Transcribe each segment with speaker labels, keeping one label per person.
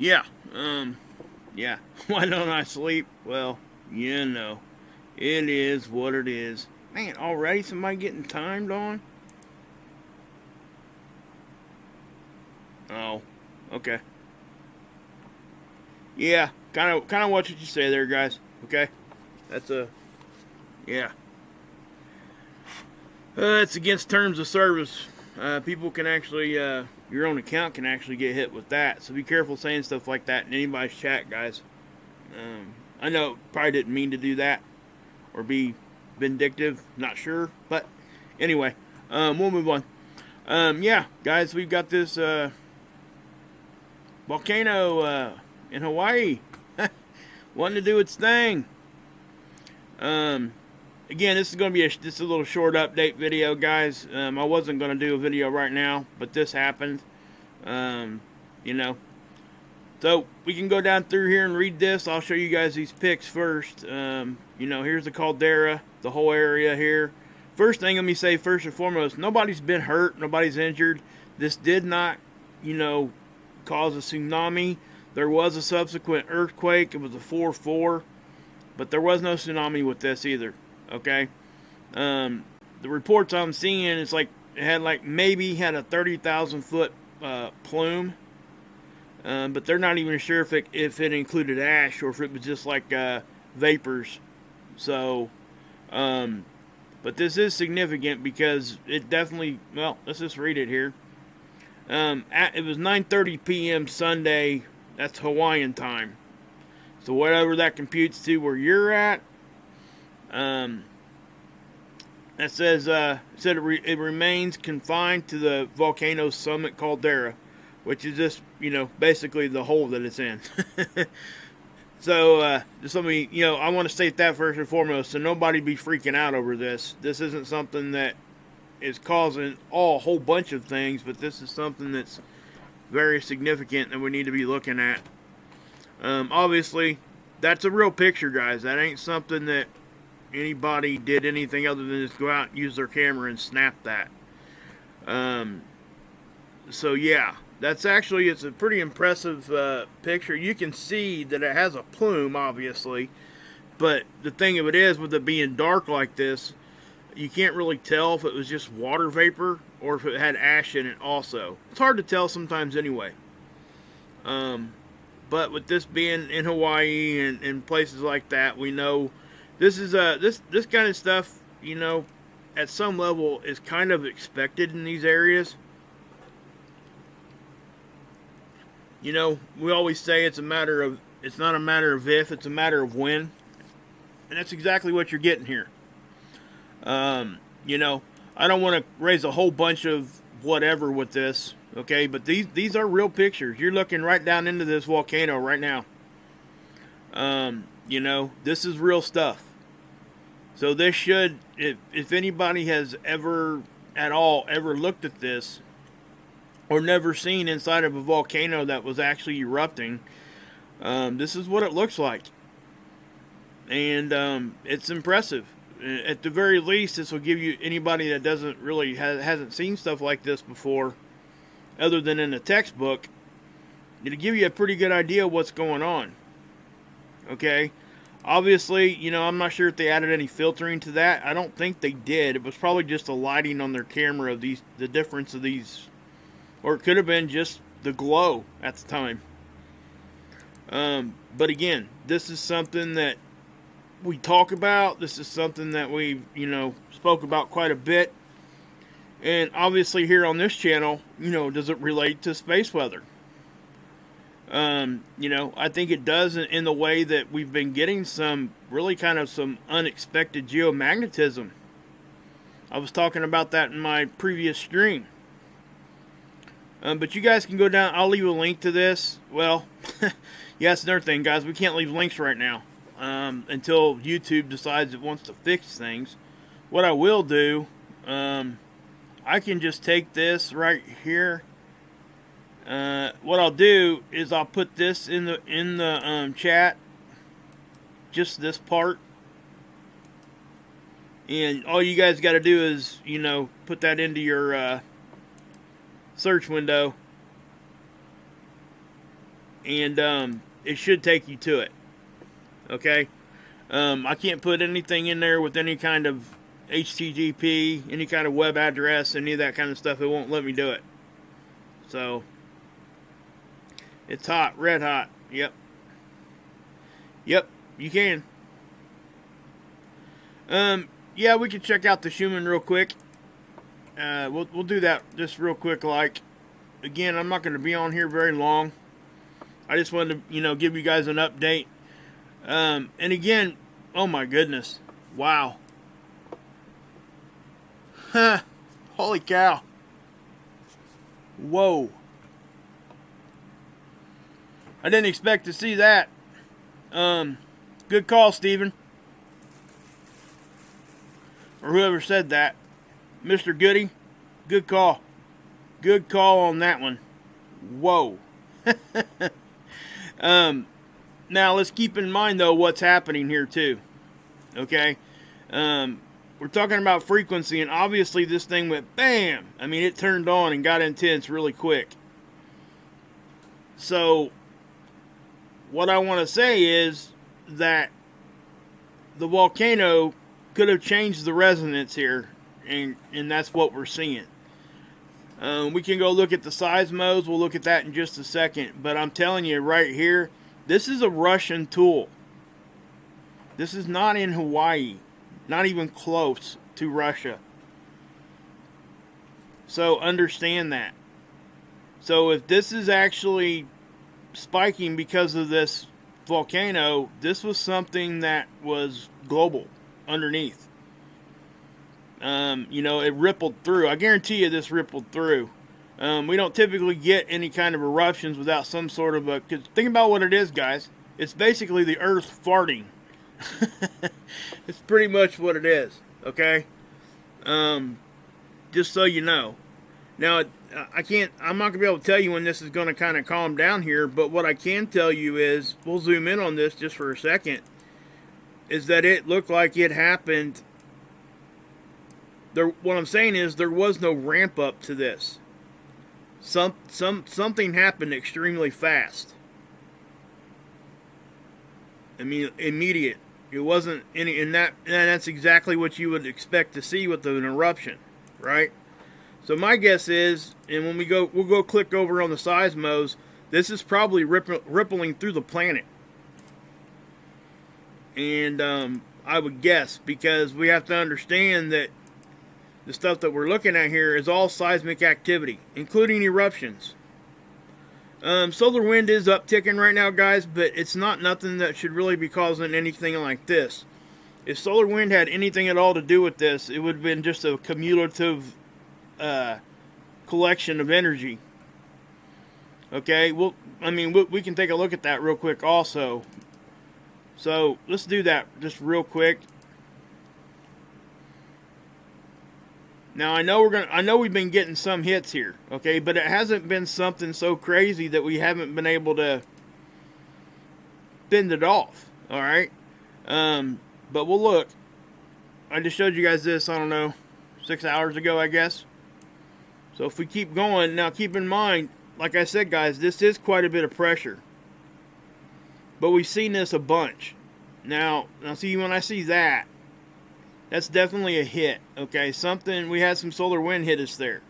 Speaker 1: Yeah, yeah. Why don't I sleep? Well, it is what it is. Man, already somebody getting timed on? Oh, okay. Yeah, kind of watch what you say there, guys. Okay, that's a yeah. It's against terms of service. People can actually, your own account can actually get hit with that. So be careful saying stuff like that in anybody's chat, guys. I know probably didn't mean to do that or be vindictive. Not sure, but anyway, we'll move on. Yeah, guys, we've got this volcano in Hawaii wanting to do its thing. Again, this is going to be just a little short update video, guys. I wasn't going to do a video right now, but this happened. You know, so we can go down through here and read this. I'll show you guys these pics first. Here's the caldera, the whole area here. First thing, let me say first and foremost, nobody's been hurt, nobody's injured. This did not, cause a tsunami. There was a subsequent earthquake. It was a 4.4, but there was no tsunami with this either. Okay, the reports I'm seeing, it's like it had maybe had a 30,000 foot plume, but they're not even sure if it included ash or if it was just like vapors. So, but this is significant because it definitely. Well, let's just read it here. It was 9:30 p.m. Sunday. That's Hawaiian time. So whatever that computes to where you're at. It says it remains confined to the volcano's summit caldera, which is just basically the hole that it's in. So just let me I want to state that first and foremost, so nobody be freaking out over this. This isn't something that is causing a whole bunch of things, but this is something that's very significant that we need to be looking at. Obviously, that's a real picture, guys. That ain't something that anybody did anything other than just go out and use their camera and snap that. So yeah, it's a pretty impressive picture. You can see that it has a plume, obviously, but the thing of it is, with it being dark like this, you can't really tell if it was just water vapor or if it had ash in it also. It's hard to tell sometimes anyway. But with this being in Hawaii and places like that, we know this is this kind of stuff, at some level is kind of expected in these areas. We always say it's not a matter of if, it's a matter of when. And that's exactly what you're getting here. I don't want to raise a whole bunch of whatever with this, okay? But these are real pictures. You're looking right down into this volcano right now. This is real stuff. So this should, if anybody has ever looked at this or never seen inside of a volcano that was actually erupting, this is what it looks like. And it's impressive. At the very least, this will give you, anybody that hasn't seen stuff like this before, other than in a textbook, it'll give you a pretty good idea of what's going on. Okay? Obviously, I'm not sure if they added any filtering to that. I don't think they did. It was probably just the lighting on their camera of the difference of these, or it could have been just the glow at the time. But again, this is something that we talk about. This is something that we, spoke about quite a bit. And obviously here on this channel, does it relate to space weather? I think it does in the way that we've been getting some unexpected geomagnetism. I was talking about that in my previous stream. But you guys can go down. I'll leave a link to this. Well, yeah, that's another thing, guys. We can't leave links right now. Until YouTube decides it wants to fix things. What I will do, I can just take this right here. What I'll do is I'll put this in the chat, just this part, and all you guys got to do is put that into your search window. and it should take you to it. Okay, I can't put anything in there with any kind of HTTP, any kind of web address, any of that kind of stuff. It won't let me do it. So it's hot, red hot. Yep, you can. Yeah, we can check out the Schumann real quick. We'll do that just real quick. Like, again, I'm not going to be on here very long. I just wanted to, give you guys an update. And again, oh my goodness, wow, huh? Holy cow! Whoa! I didn't expect to see that. Good call, Steven. Or whoever said that. Mr. Goody, good call. Good call on that one. Whoa. Now, let's keep in mind, though, what's happening here, too. Okay? We're talking about frequency, and obviously this thing went bam! I mean, it turned on and got intense really quick. So, what I want to say is that the volcano could have changed the resonance here, and that's what we're seeing. We can go look at the seismos. We'll look at that in just a second. But I'm telling you right here, this is a Russian tool. This is not in Hawaii. Not even close to Russia. So understand that. So if this is actually spiking because of this volcano, this was something that was global underneath. It rippled through. I guarantee you this rippled through. We don't typically get any kind of eruptions without some sort of a... Cause think about what it is, guys. It's basically the Earth farting. It's pretty much what it is, okay? Just so you know. Now, I'm not going to be able to tell you when this is going to kind of calm down here, but what I can tell you is, we'll zoom in on this just for a second, is that it looked like it happened... What I'm saying is there was no ramp up to this. Something happened extremely fast. I mean, immediate. It wasn't any, and that's exactly what you would expect to see with an eruption, right? So my guess is, and when we'll go click over on the seismos. This is probably rippling through the planet, and I would guess, because we have to understand that the stuff that we're looking at here is all seismic activity, including eruptions. Solar wind is upticking right now, guys, but it's not nothing that should really be causing anything like this. If solar wind had anything at all to do with this, it would have been just a cumulative collection of energy. Okay, well, I mean, we can take a look at that real quick also. So let's do that just real quick. Now I know we've been getting some hits here, okay, but it hasn't been something so crazy that we haven't been able to fend it off. All right, but we'll look. I just showed you guys this, I don't know, 6 hours ago, I guess. So if we keep going, now keep in mind, like I said, guys, this is quite a bit of pressure, but we've seen this a bunch. Now see, when I see that. That's definitely a hit, okay? We had some solar wind hit us there.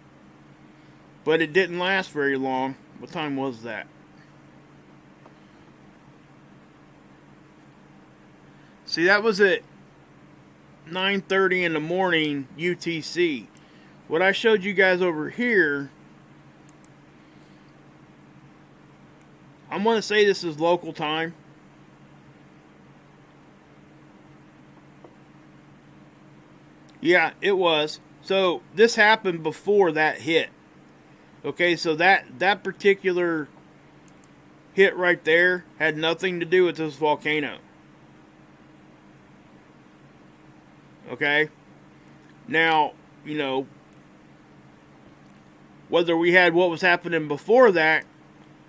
Speaker 1: But it didn't last very long. What time was that? See, that was at 9:30 in the morning UTC. What I showed you guys over here, I'm going to say this is local time. Yeah, it was. So this happened before that hit. Okay, so that particular hit right there had nothing to do with this volcano. Okay? Now, whether we had what was happening before that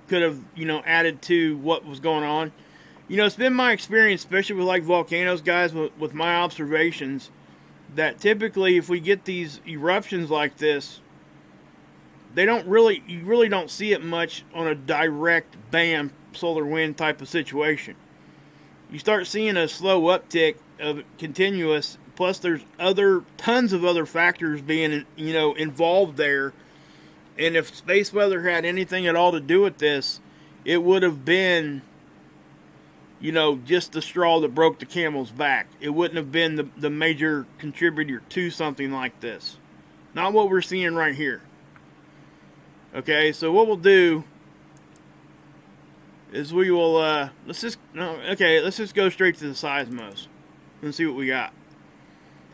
Speaker 1: could have, added to what was going on. It's been my experience, especially with like volcanoes, guys, with my observations, that typically if we get these eruptions like this, you really don't see it much on a direct bam solar wind type of situation. You start seeing a slow uptick of continuous, plus there's tons of other factors being, involved there. And if space weather had anything at all to do with this, it would have been, just the straw that broke the camel's back. It wouldn't have been the major contributor to something like this. Not what we're seeing right here. Okay, so what we'll do is we will, let's just go straight to the seismos and see what we got.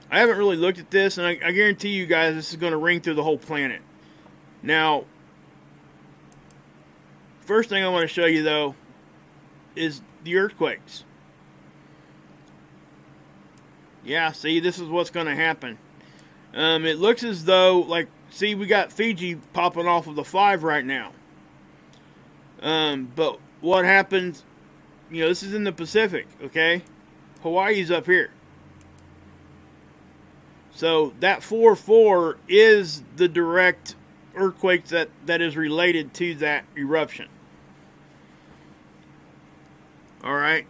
Speaker 1: I haven't really looked at this, and I guarantee you guys this is going to ring through the whole planet. Now, first thing I want to show you, though, is the earthquakes. Yeah, see, this is what's going to happen. It looks as though, see, we got Fiji popping off of the 5 right now. But what happens, this is in the Pacific, okay? Hawaii's up here. So that 4-4 is the direct earthquake that is related to that eruption. Alright,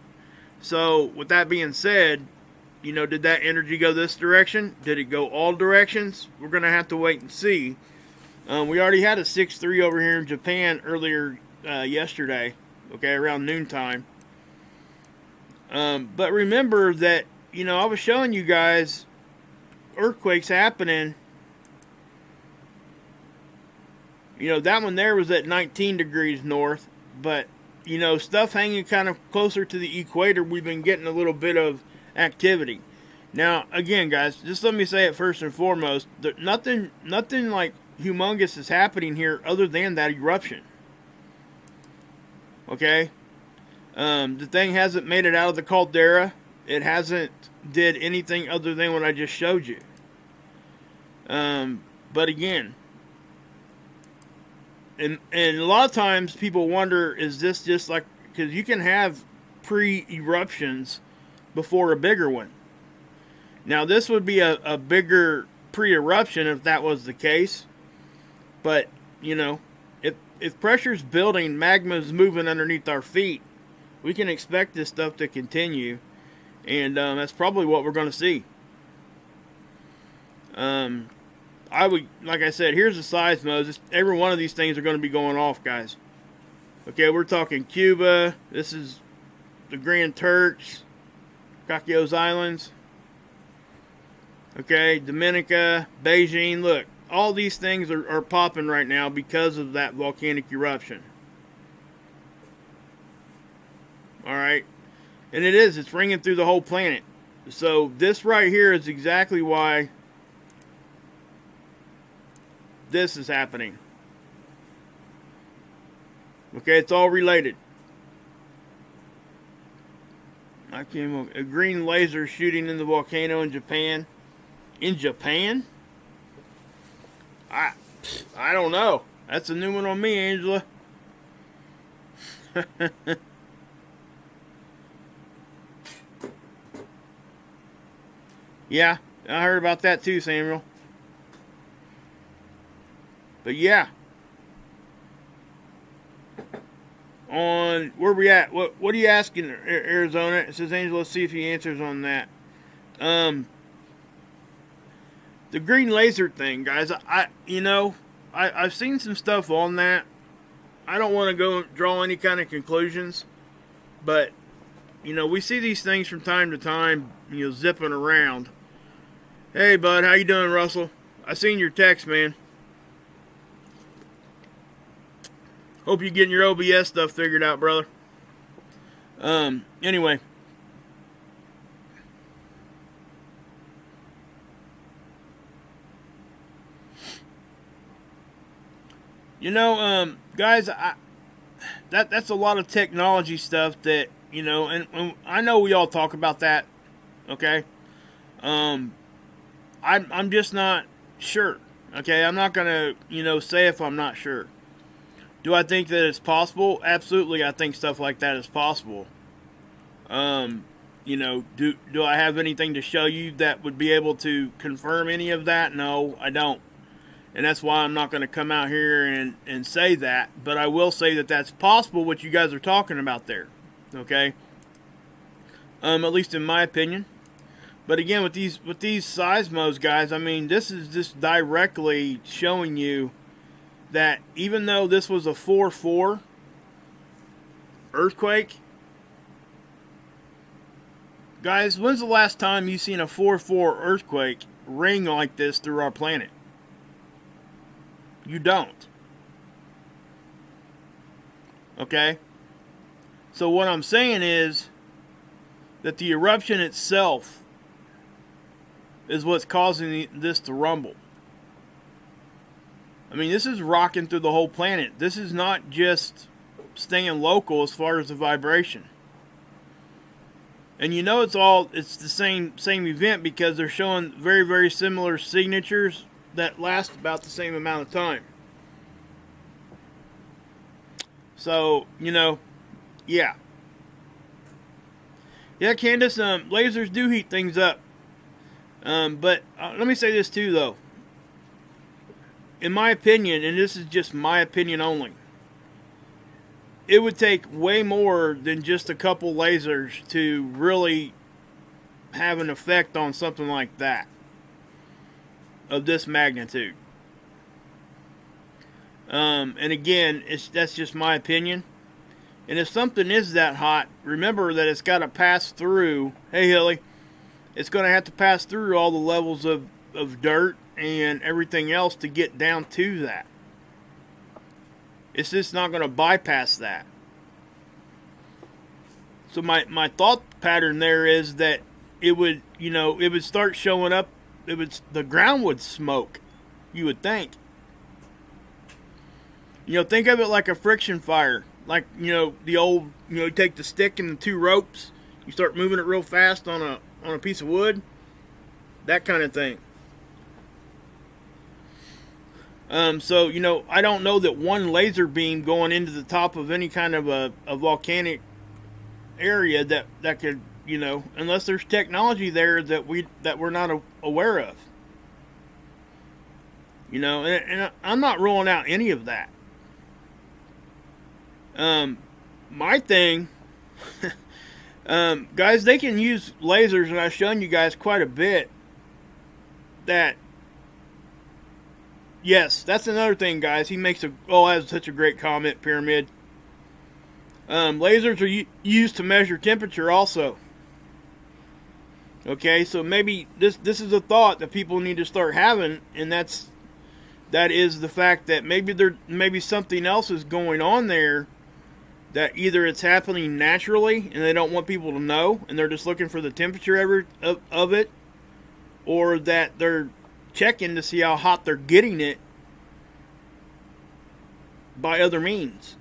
Speaker 1: so with that being said, did that energy go this direction? Did it go all directions? We're going to have to wait and see. We already had a 6-3 over here in Japan earlier yesterday, okay, around noontime. But remember that, I was showing you guys earthquakes happening. That one there was at 19 degrees north, but, stuff hanging kind of closer to the equator, we've been getting a little bit of activity. Now, again, guys, just let me say it first and foremost, nothing like humongous is happening here other than that eruption. Okay? The thing hasn't made it out of the caldera. It hasn't did anything other than what I just showed you. But again, and a lot of times people wonder, is this just like, because you can have pre-eruptions before a bigger one. Now this would be a bigger pre-eruption if that was the case. But, if pressure's building, magma's moving underneath our feet, we can expect this stuff to continue. And that's probably what we're going to see. Like I said, here's the seismos. Every one of these things are going to be going off, guys. Okay, we're talking Cuba. This is the Grand Turks, Cocos Islands. Okay, Dominica, Beijing. Look, all these things are popping right now because of that volcanic eruption. Alright. And it's ringing through the whole planet. So this right here is exactly why this is happening. Okay, it's all related. A green laser shooting in the volcano in Japan. In Japan? I don't know. That's a new one on me, Angela. Yeah, I heard about that too, Samuel. But yeah. On where we at? What are you asking, Arizona? It says, Angela, let's see if he answers on that. The green laser thing, guys. I've seen some stuff on that. I don't want to go draw any kind of conclusions, but we see these things from time to time, zipping around. Hey, bud, how you doing, Russell? I seen your text, man. Hope you're getting your OBS stuff figured out, brother. Anyway. Guys, that's a lot of technology stuff that, and I know we all talk about that, okay? I'm just not sure, okay? I'm not going to, say if I'm not sure. Do I think that it's possible? Absolutely, I think stuff like that is possible. Do I have anything to show you that would be able to confirm any of that? No, I don't. And that's why I'm not going to come out here and say that. But I will say that that's possible, what you guys are talking about there. Okay? At least in my opinion. But again, with these seismos, guys, I mean, this is just directly showing you that even though this was a 4.4 earthquake, guys, when's the last time you seen a 4.4 earthquake ring like this through our planet? You don't. Okay? So what I'm saying is that the eruption itself is what's causing this to rumble. I mean, this is rocking through the whole planet. This is not just staying local as far as the vibration. And you know it's the same event because they're showing very, very similar signatures that last about the same amount of time. So, you know, yeah. Yeah, Candace, lasers do heat things up. But let me say this too, though. In my opinion, and this is just my opinion only, it would take way more than just a couple lasers to really have an effect on something like that, of this magnitude. And again, that's just my opinion. And if something is that hot, remember that it's got to pass through. Hey, Hilly. It's going to have to pass through all the levels of dirt and everything else to get down to that. It's just not going to bypass that. So my thought pattern there is that it would, you know, it would start showing up. The ground would smoke, you would think. You know, think of it like a friction fire. Like, you know, the old, you know, you take the stick and the two ropes, you start moving it real fast on a piece of wood. That kind of thing. So, you know, I don't know that one laser beam going into the top of any kind of a volcanic area that could, you know, unless there's technology there that we're not aware of. You know, and I'm not ruling out any of that. My thing, guys, they can use lasers, and I've shown you guys quite a bit that, yes, that's another thing, guys. He makes that's such a great comment, Pyramid. Lasers are used to measure temperature also. Okay, so maybe this is a thought that people need to start having, and that is the fact that maybe something else is going on there, that either it's happening naturally and they don't want people to know and they're just looking for the temperature of it, or that they're checking to see how hot they're getting it by other means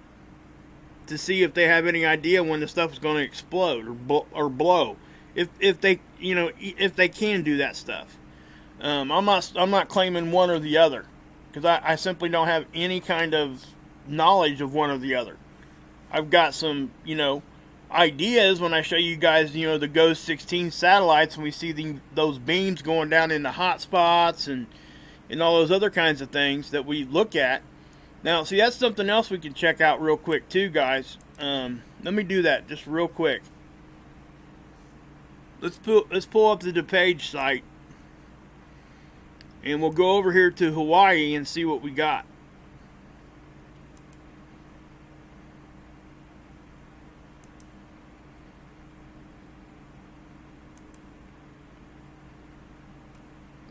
Speaker 1: to see if they have any idea when the stuff is going to explode or blow, if they, you know, if they can do that stuff. I'm not claiming one or the other, because I simply don't have any kind of knowledge of one or the other. I've got some, you know, ideas when I show you guys, you know, the Ghost 16 satellites, and we see those beams going down into hot spots and all those other kinds of things that we look at. Now, see, that's something else we can check out real quick too, guys. Let me do that just real quick. Let's pull up the DePage site, and we'll go over here to Hawaii and see what we got.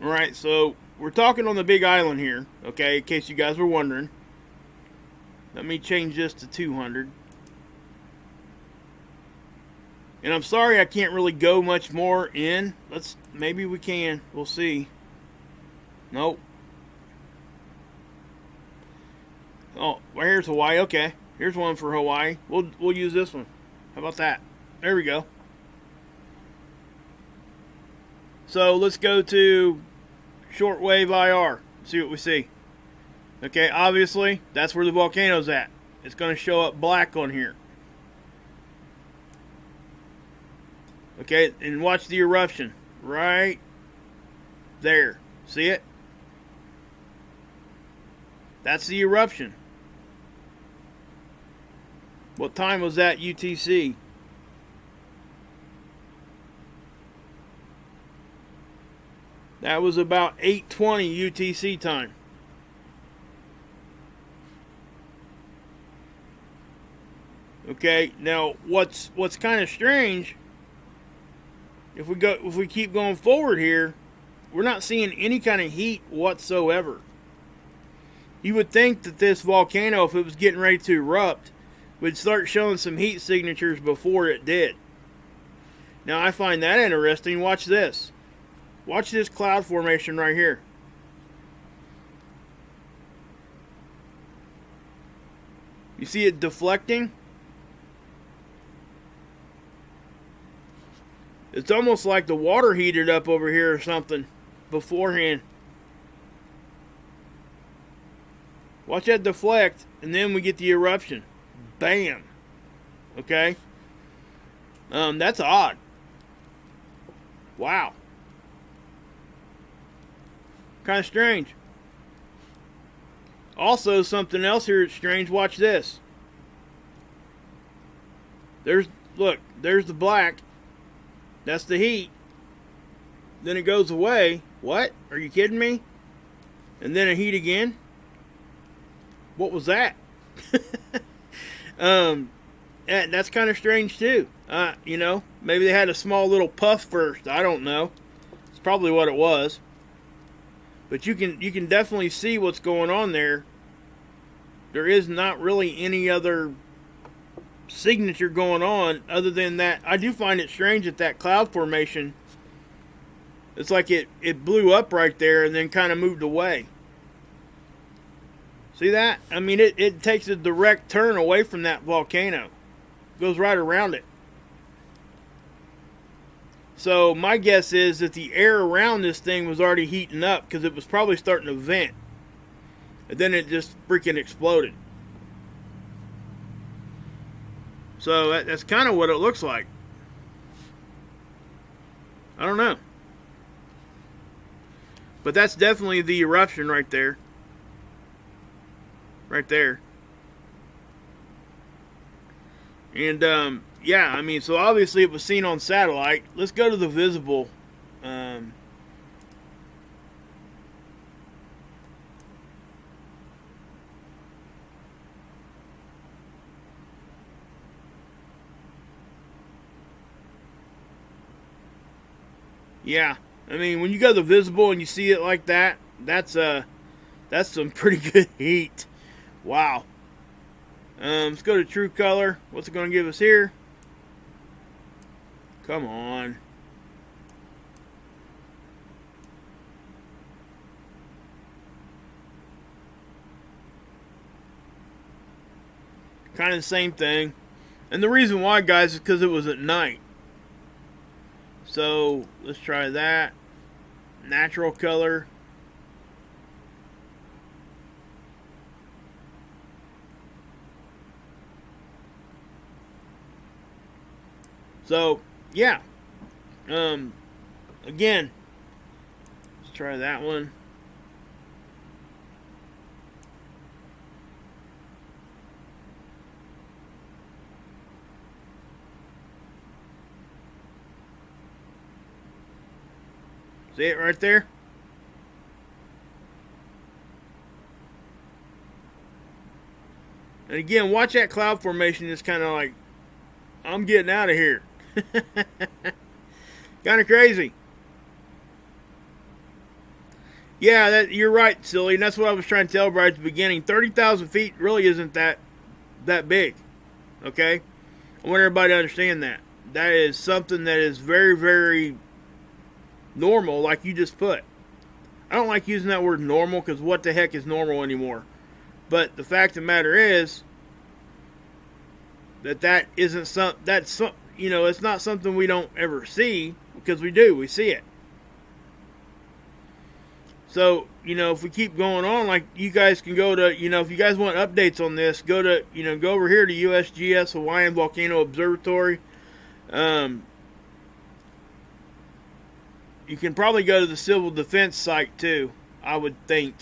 Speaker 1: Alright, so we're talking on the Big Island here, okay, in case you guys were wondering. Let me change this to 200. And I'm sorry I can't really go much more in. Maybe we can. We'll see. Nope. Oh, well, here's Hawaii. Okay, here's one for Hawaii. We'll use this one. How about that? There we go. So let's go to shortwave IR. See what we see. Okay, obviously that's where the volcano's at. It's going to show up black on here. Okay, and watch the eruption right there. See it? That's the eruption. What time was that UTC? That was about 8:20 UTC time. Okay, now what's kind of strange, if we keep going forward here, we're not seeing any kind of heat whatsoever. You would think that this volcano, if it was getting ready to erupt, would start showing some heat signatures before it did. Now I find that interesting. Watch this. Watch this cloud formation right here. You see it deflecting? It's almost like the water heated up over here or something beforehand. Watch that deflect, and then we get the eruption. Bam. Okay? That's odd. Wow. Kind of strange. Also, something else here that's strange. Watch this. Look, there's the black. That's the heat. Then it goes away. What? Are you kidding me? And then a heat again? What was that? That's kind of strange too. You know, maybe they had a small little puff first. I don't know. It's probably what it was. But you can definitely see what's going on there. There is not really any other signature going on other than that. I do find it strange that that cloud formation, it's like it blew up right there and then kind of moved away. See that? I mean, it takes a direct turn away from that volcano. Goes right around it. So my guess is that the air around this thing was already heating up because it was probably starting to vent. And then it just freaking exploded. So that's kind of what it looks like. I don't know. But that's definitely the eruption right there. Right there. And yeah, I mean, so obviously it was seen on satellite. Let's go to the visible. Yeah, I mean, when you go to the visible and you see it like that, that's some pretty good heat. Wow. Let's go to true color. What's it going to give us here? Come on. Kind of the same thing. And the reason why, guys, is because it was at night. So let's try that. Natural color. So yeah. Again, let's try that one. See it right there? And again, watch that cloud formation. It's kind of like, I'm getting out of here. Kind of crazy. Yeah, you're right, silly. And that's what I was trying to tell right at the beginning. 30,000 feet really isn't that big. Okay? I want everybody to understand that. That is something that is very, very normal, like you just put. I don't like using that word normal because what the heck is normal anymore? But the fact of the matter is that isn't some, you know, it's not something we don't ever see, because we see it. So, you know, if we keep going on, like, you guys can go to, you know, if you guys want updates on this, go over here to USGS Hawaiian Volcano Observatory. You can probably go to the Civil Defense site too, I would think.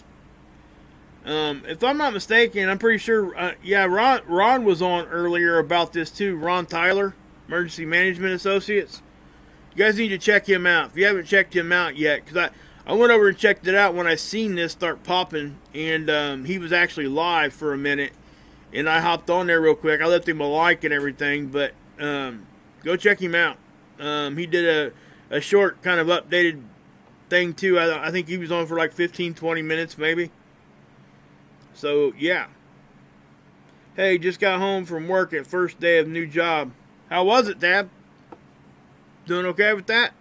Speaker 1: If I'm not mistaken, I'm pretty sure, yeah, Ron was on earlier about this too. Ron Tyler, Emergency Management Associates. You guys need to check him out if you haven't checked him out yet, because I went over and checked it out when I seen this start popping, and he was actually live for a minute, and I hopped on there real quick. I left him a like and everything, but go check him out. He did a short kind of updated thing too. I think he was on for like 15-20 minutes maybe. So yeah. Hey, just got home from work at first day of new job. How was it, Dad? Doing okay with that?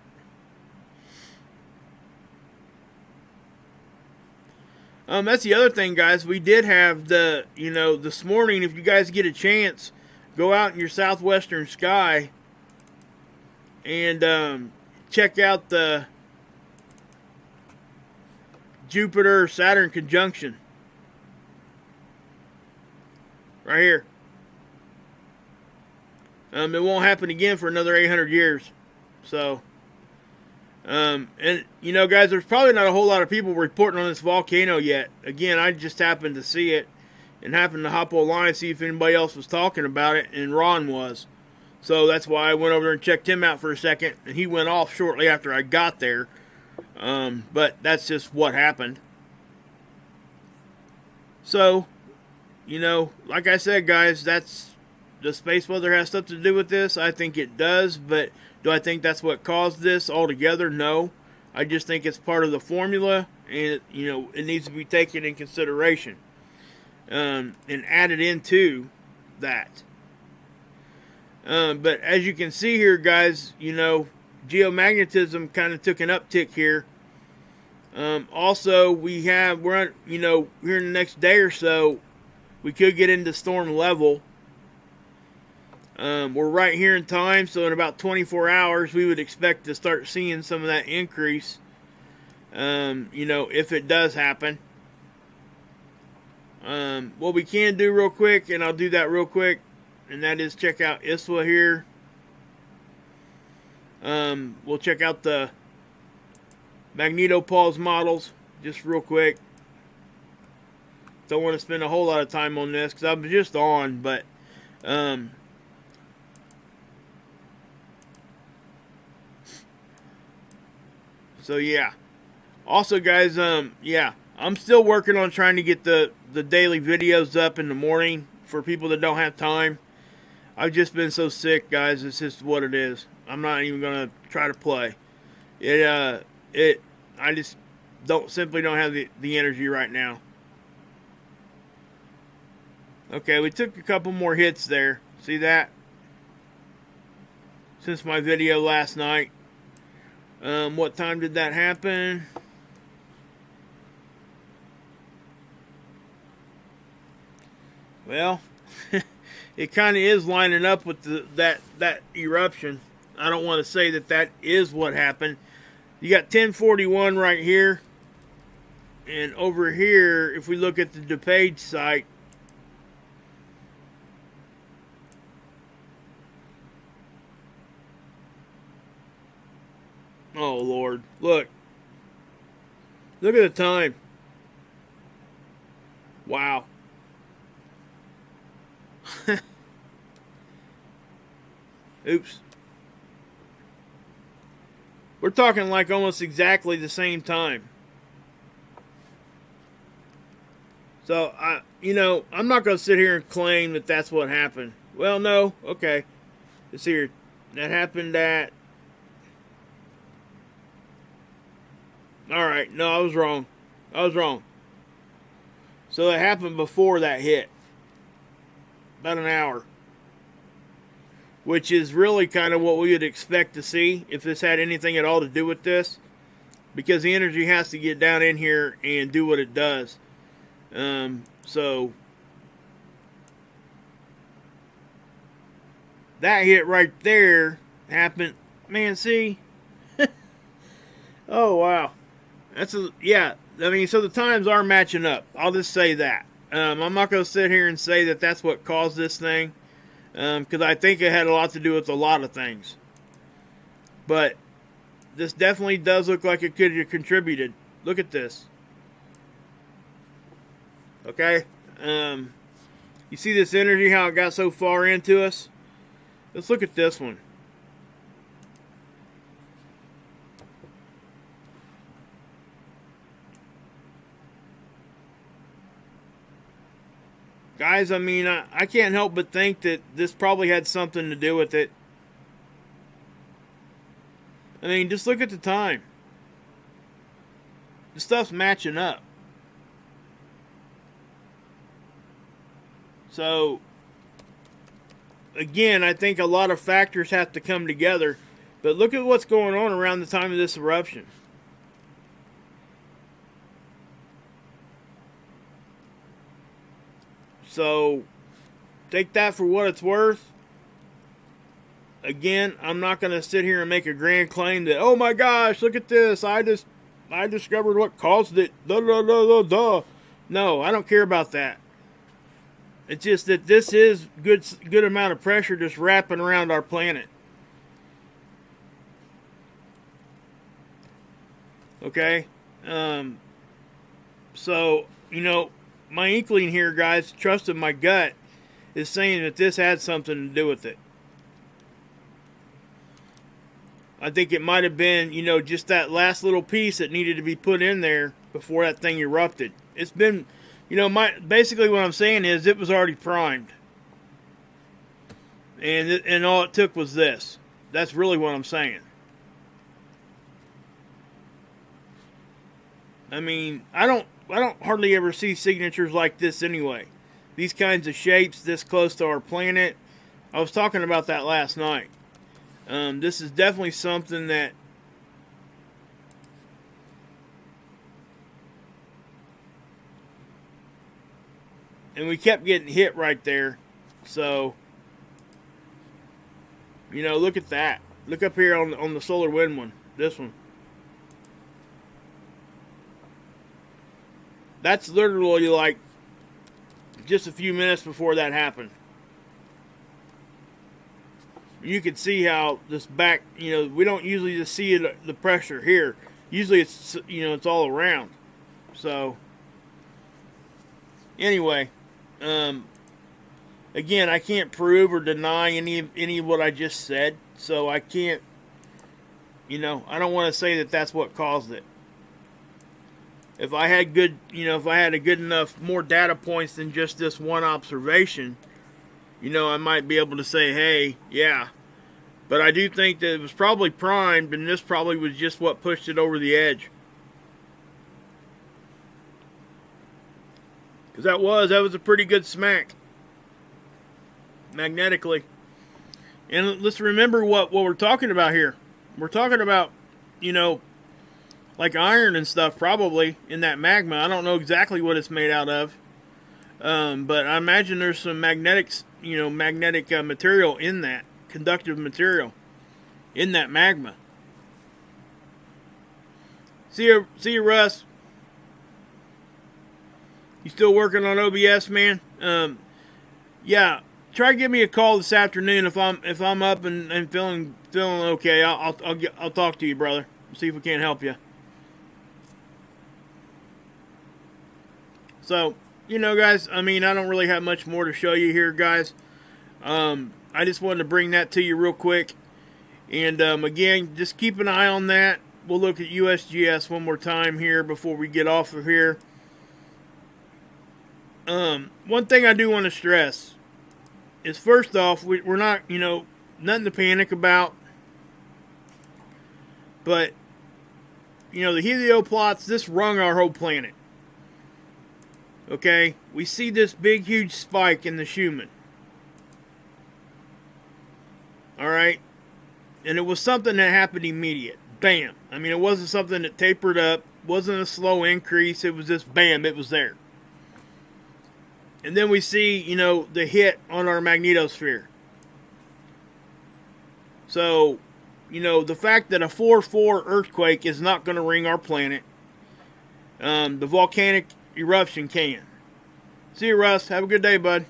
Speaker 1: That's the other thing, guys. We did have this morning, if you guys get a chance, go out in your southwestern sky and check out the Jupiter-Saturn conjunction. Right here. It won't happen again for another 800 years. So, and guys, there's probably not a whole lot of people reporting on this volcano yet. Again, I just happened to see it and happened to hop online and see if anybody else was talking about it, and Ron was. So that's why I went over there and checked him out for a second, and he went off shortly after I got there. But that's just what happened. So, like I said, guys, the space weather has stuff to do with this. I think it does, but do I think that's what caused this altogether? No. I just think it's part of the formula, and it needs to be taken in consideration and added into that. But as you can see here, guys, geomagnetism kind of took an uptick here. Also, we're here in the next day or so, we could get into storm level. We're right here in time, so in about 24 hours, we would expect to start seeing some of that increase. If it does happen. What we can do real quick, and I'll do that real quick, and that is check out ISWA here. We'll check out the magnetopause models just real quick. Don't want to spend a whole lot of time on this because I'm just on, but so yeah. Also, guys, I'm still working on trying to get the daily videos up in the morning for people that don't have time. I've just been so sick, guys. It's just what it is. I'm not even gonna try to play. I just simply don't have the energy right now. Okay, we took a couple more hits there. See that? Since my video last night. What time did that happen? Well, it kind of is lining up with that eruption. I don't want to say that is what happened. You got 1041 right here. And over here, if we look at the DuPage site, oh, Lord. Look. Look at the time. Wow. Oops. We're talking like almost exactly the same time. So, I'm not going to sit here and claim that that's what happened. Well, no. Okay. Let's see here. That happened at... Alright, no, I was wrong. So it happened before that hit. About an hour. Which is really kind of what we would expect to see if this had anything at all to do with this. Because the energy has to get down in here and do what it does. So that hit right there happened. Man, see? Oh, wow. Yeah. I mean, so the times are matching up. I'll just say that. I'm not going to sit here and say that that's what caused this thing. Because I think it had a lot to do with a lot of things. But this definitely does look like it could have contributed. Look at this. Okay? You see this energy, how it got so far into us? Let's look at this one. Guys, I mean, I can't help but think that this probably had something to do with it. I mean, just look at the time. The stuff's matching up. So, again, I think a lot of factors have to come together. But look at what's going on around the time of this eruption. So, take that for what it's worth. Again, I'm not going to sit here and make a grand claim that, oh my gosh, look at this. I discovered what caused it. Duh, duh, duh, duh, duh. No, I don't care about that. It's just that this is good amount of pressure just wrapping around our planet. Okay? So, you know, my inkling here, guys, trusting my gut, is saying that this had something to do with it. I think it might have been, you know, just that last little piece that needed to be put in there before that thing erupted. It's been, you know, basically what I'm saying is it was already primed. And all it took was this. That's really what I'm saying. I mean, I don't hardly ever see signatures like this anyway. These kinds of shapes this close to our planet. I was talking about that last night. This is definitely something that and we kept getting hit right there. So, you know, look at that. Look up here on the solar wind one. This one. That's literally like just a few minutes before that happened. You can see how this back, you know, we don't usually just see it, the pressure here. Usually it's, you know, it's all around. So, anyway, again, I can't prove or deny any of what I just said. So I can't, you know, I don't want to say that that's what caused it. If I had if I had a good enough more data points than just this one observation, you know, I might be able to say, hey, yeah. But I do think that it was probably primed, and this probably was just what pushed it over the edge. Because that was a pretty good smack. Magnetically. And let's remember what we're talking about here. We're talking about, you know, like iron and stuff probably in that magma. I don't know exactly what it's made out of. But I imagine there's some magnetic material in that. Conductive material in that magma. See you, Russ. You still working on OBS, man? Yeah. Try to give me a call this afternoon if I'm up and feeling okay. I'll talk to you, brother. See if we can't help you. So, you know, guys, I mean, I don't really have much more to show you here, guys. I just wanted to bring that to you real quick. And, again, just keep an eye on that. We'll look at USGS one more time here before we get off of here. One thing I do want to stress is, first off, we're not, you know, nothing to panic about. But, you know, the helioplots, this wrung our whole planet. Okay? We see this big, huge spike in the Schumann. Alright? And it was something that happened immediate. Bam. I mean, it wasn't something that tapered up. Wasn't a slow increase. It was just bam, it was there. And then we see, you know, the hit on our magnetosphere. So, you know, the fact that a 4.4 earthquake is not going to ring our planet. The volcanic eruption can. See you, Russ. Have a good day, bud.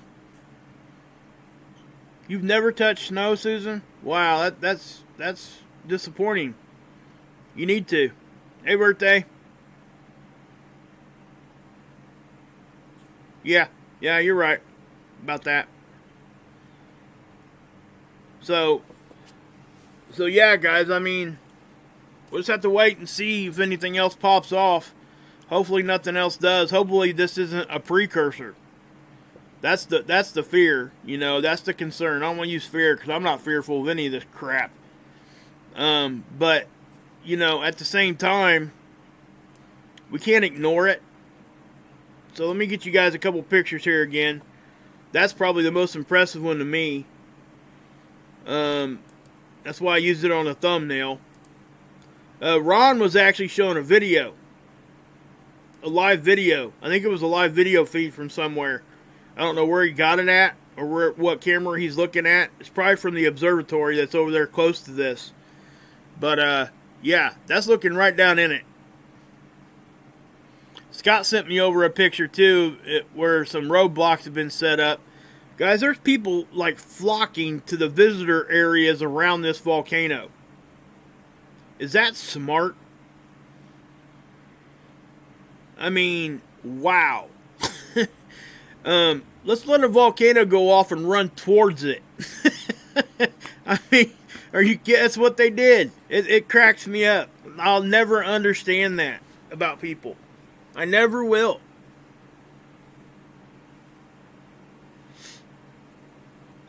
Speaker 1: You've never touched snow, Susan? Wow, that's disappointing. You need to. Hey, birthday. Yeah, yeah, you're right about that. So, so yeah, guys. I mean, we'll just have to wait and see if anything else pops off. Hopefully, nothing else does. Hopefully, this isn't a precursor. That's the fear. You know, that's the concern. I don't want to use fear because I'm not fearful of any of this crap. But you know, at the same time, we can't ignore it. So let me get you guys a couple pictures here again. That's probably the most impressive one to me. That's why I used it on a thumbnail. Ron was actually showing a video. A live video. I think it was a live video feed from somewhere. I don't know where he got it at or what camera he's looking at. It's probably from the observatory that's over there close to this. But, yeah, that's looking right down in it. Scott sent me over a picture, too, where some roadblocks have been set up. Guys, there's people, like, flocking to the visitor areas around this volcano. Is that smart? I mean, wow. Let's let a volcano go off and run towards it. I mean, that's what they did. It cracks me up. I'll never understand that about people. I never will.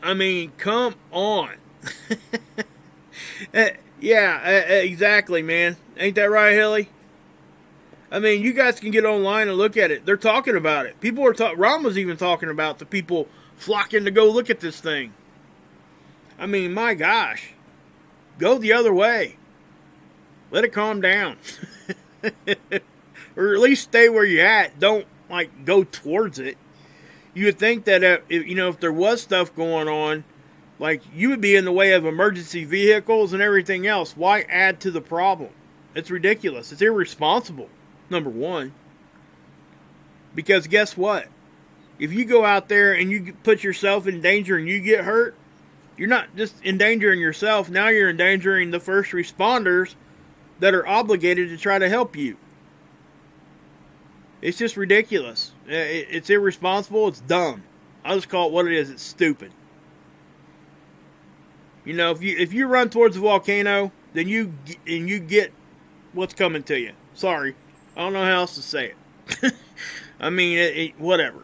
Speaker 1: I mean, come on. Yeah, exactly, man. Ain't that right, Hilly? I mean, you guys can get online and look at it. They're talking about it. People are Ron was even talking about the people flocking to go look at this thing. I mean, my gosh. Go the other way. Let it calm down. Or at least stay where you're at. Don't, like, go towards it. You would think that, if there was stuff going on, like, you would be in the way of emergency vehicles and everything else. Why add to the problem? It's ridiculous. It's irresponsible, number one. Because guess what? If you go out there and you put yourself in danger and you get hurt, you're not just endangering yourself. Now you're endangering the first responders that are obligated to try to help you. It's just ridiculous. It's irresponsible. It's dumb. I'll just call it what it is. It's stupid. You know, if you run towards the volcano, then you get what's coming to you. Sorry, I don't know how else to say it. I mean, whatever.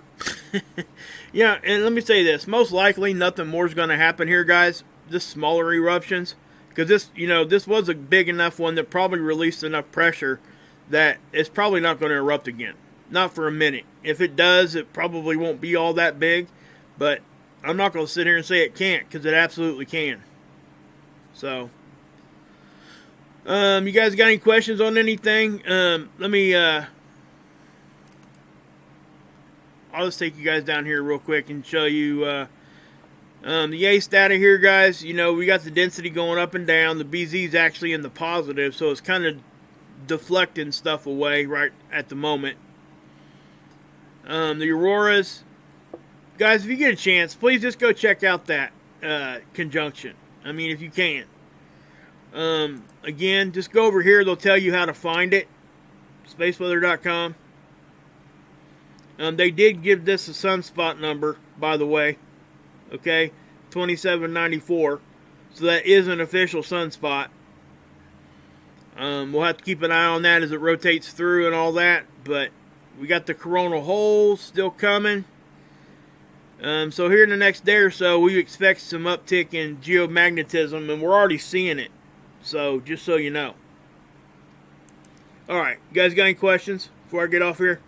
Speaker 1: Yeah, and let me say this: most likely, nothing more is going to happen here, guys. Just smaller eruptions, because this was a big enough one that probably released enough pressure that it's probably not going to erupt again. Not for a minute. If it does, it probably won't be all that big. But I'm not going to sit here and say it can't, because it absolutely can. So, you guys got any questions on anything? Let me, I'll just take you guys down here real quick and show you, the ACE data here, guys. You know, we got the density going up and down. The BZ is actually in the positive, so it's kind of deflecting stuff away right at the moment. The auroras, guys, if you get a chance, please just go check out that conjunction. I mean, if you can. Again, just go over here. They'll tell you how to find it. Spaceweather.com. They did give this a sunspot number, by the way. Okay, 2794. So that is an official sunspot. We'll have to keep an eye on that as it rotates through and all that. But we got the coronal holes still coming. So here in the next day or so, we expect some uptick in geomagnetism, and we're already seeing it. So, just so you know. Alright, you guys got any questions before I get off here?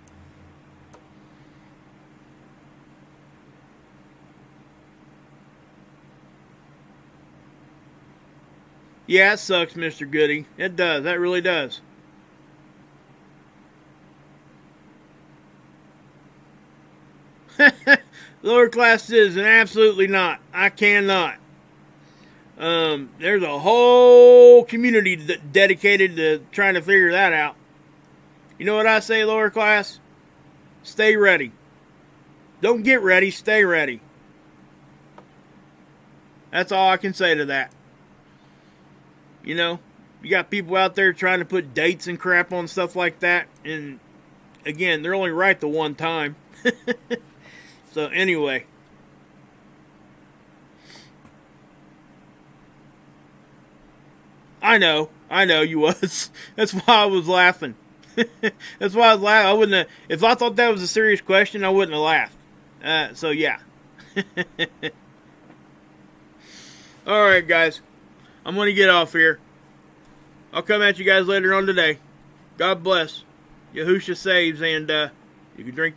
Speaker 1: Yeah, it sucks, Mr. Goody. It does. That really does. Lower class citizen, absolutely not. I cannot. There's a whole community dedicated to trying to figure that out. You know what I say, lower class? Stay ready. Don't get ready, stay ready. That's all I can say to that. You know, you got people out there trying to put dates and crap on stuff like that. And again, they're only right the one time. So anyway. I know you was. That's why I was laughing. That's why I was laughing. I wouldn't have, if I thought that was a serious question, I wouldn't have laughed. So yeah. Alright guys, I'm going to get off here. I'll come at you guys later on today. God bless. Yahusha saves, and you can drink this.